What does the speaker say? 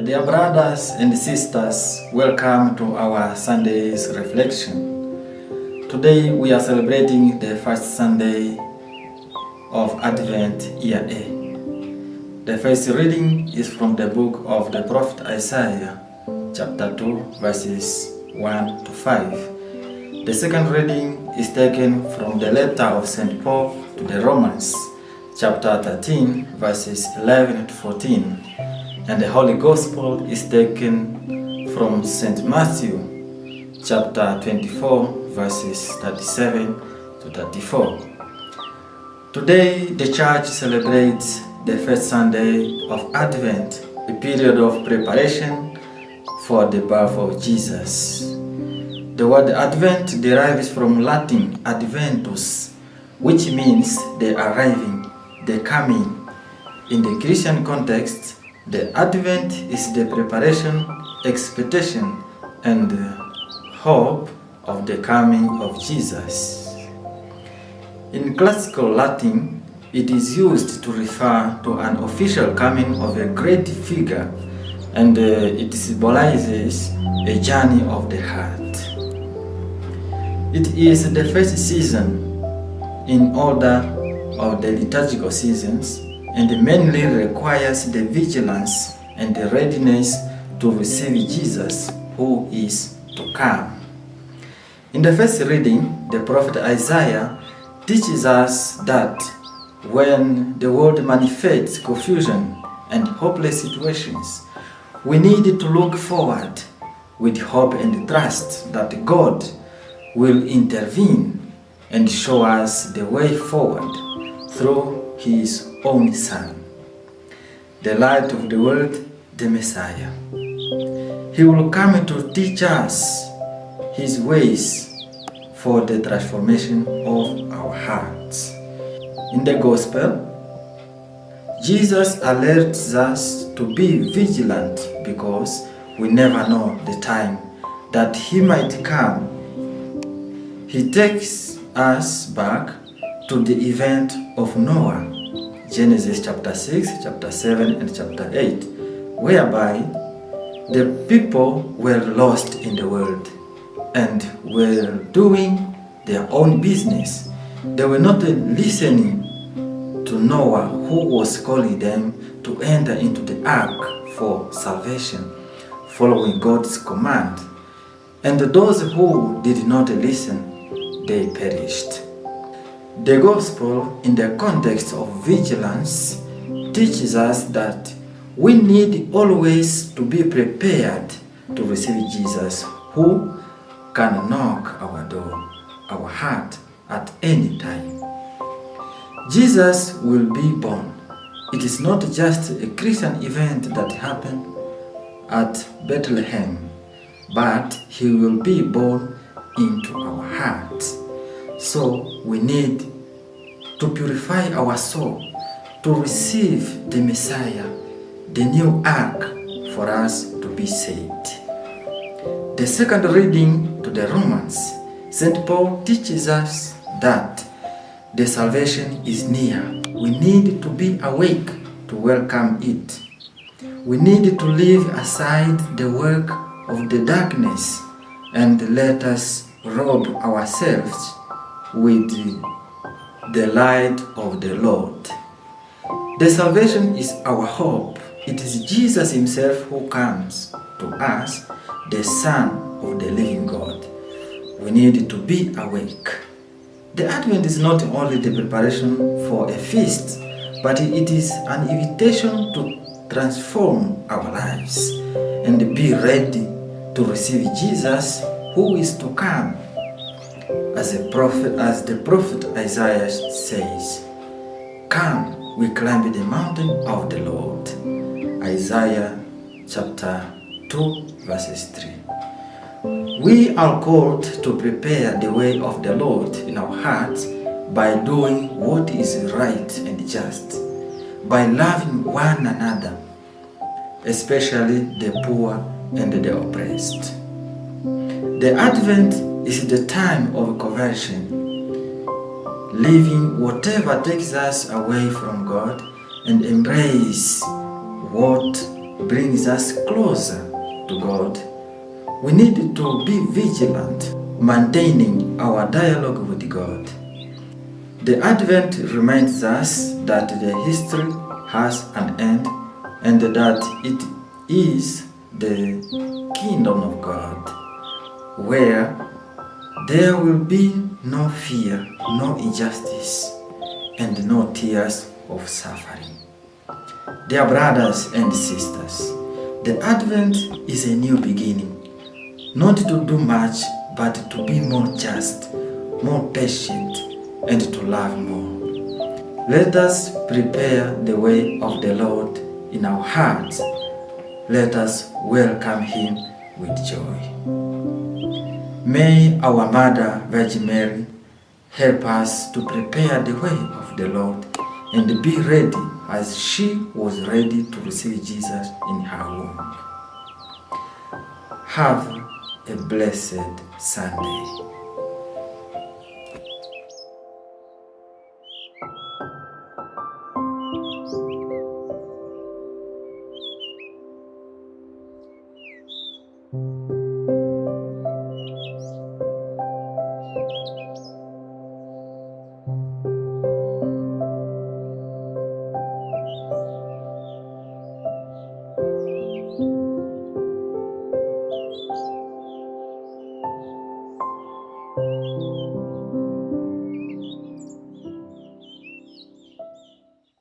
Dear brothers and sisters, welcome to our Sunday's reflection. Today we are celebrating the first Sunday of Advent, Year A. The first reading is from the book of the prophet Isaiah, chapter 2, verses 1 to 5. The second reading is taken from the letter of St. Paul to the Romans, chapter 13, verses 11 to 14. And the Holy Gospel is taken from St. Matthew, chapter 24, verses 37 to 34. Today, the Church celebrates the first Sunday of Advent, a period of preparation for the birth of Jesus. The word Advent derives from Latin adventus, which means the arriving, the coming. In the Christian context, the Advent is the preparation, expectation, and hope of the coming of Jesus. In classical Latin, it is used to refer to an official coming of a great figure, and it symbolizes a journey of the heart. It is the first season in order of the liturgical seasons, and mainly requires the vigilance and the readiness to receive Jesus, who is to come. In the first reading, the prophet Isaiah teaches us that when the world manifests confusion and hopeless situations, we need to look forward with hope and trust that God will intervene and show us the way forward through His own Son, the light of the world, the Messiah. He will come to teach us His ways for the transformation of our hearts. In the Gospel, Jesus alerts us to be vigilant because we never know the time that He might come. He takes us back to the event of Noah, Genesis chapter 6, chapter 7, and chapter 8, whereby the people were lost in the world and were doing their own business. They were not listening to Noah, who was calling them to enter into the ark for salvation, following God's command. And those who did not listen, they perished. The Gospel, in the context of vigilance, teaches us that we need always to be prepared to receive Jesus, who can knock our door, our heart, at any time. Jesus will be born. It is not just a Christian event that happened at Bethlehem, but He will be born into our hearts. So we need to purify our soul to receive the Messiah, the new ark for us to be saved. The second reading to the Romans, St. Paul teaches us that the salvation is near. We need to be awake to welcome it. We need to leave aside the work of the darkness and let us robe ourselves with the light of the Lord. The salvation is our hope. It is Jesus Himself who comes to us, the Son of the living God. We need to be awake. The Advent is not only the preparation for a feast, but it is an invitation to transform our lives and be ready to receive Jesus, who is to come. As the prophet Isaiah says, "Come, we climb the mountain of the Lord." Isaiah chapter 2, verses 3. We are called to prepare the way of the Lord in our hearts by doing what is right and just, by loving one another, especially the poor and the oppressed. The Advent is the time of conversion, leaving whatever takes us away from God and embrace what brings us closer to God, we need to be vigilant, maintaining our dialogue with God. The Advent reminds us that the history has an end and that it is the kingdom of God, where there will be no fear, no injustice, and no tears of suffering. Dear brothers and sisters, the Advent is a new beginning, not to do much, but to be more just, more patient, and to love more. Let us prepare the way of the Lord in our hearts. Let us welcome Him with joy. May our Mother, Virgin Mary, help us to prepare the way of the Lord and be ready as she was ready to receive Jesus in her womb. Have a blessed Sunday.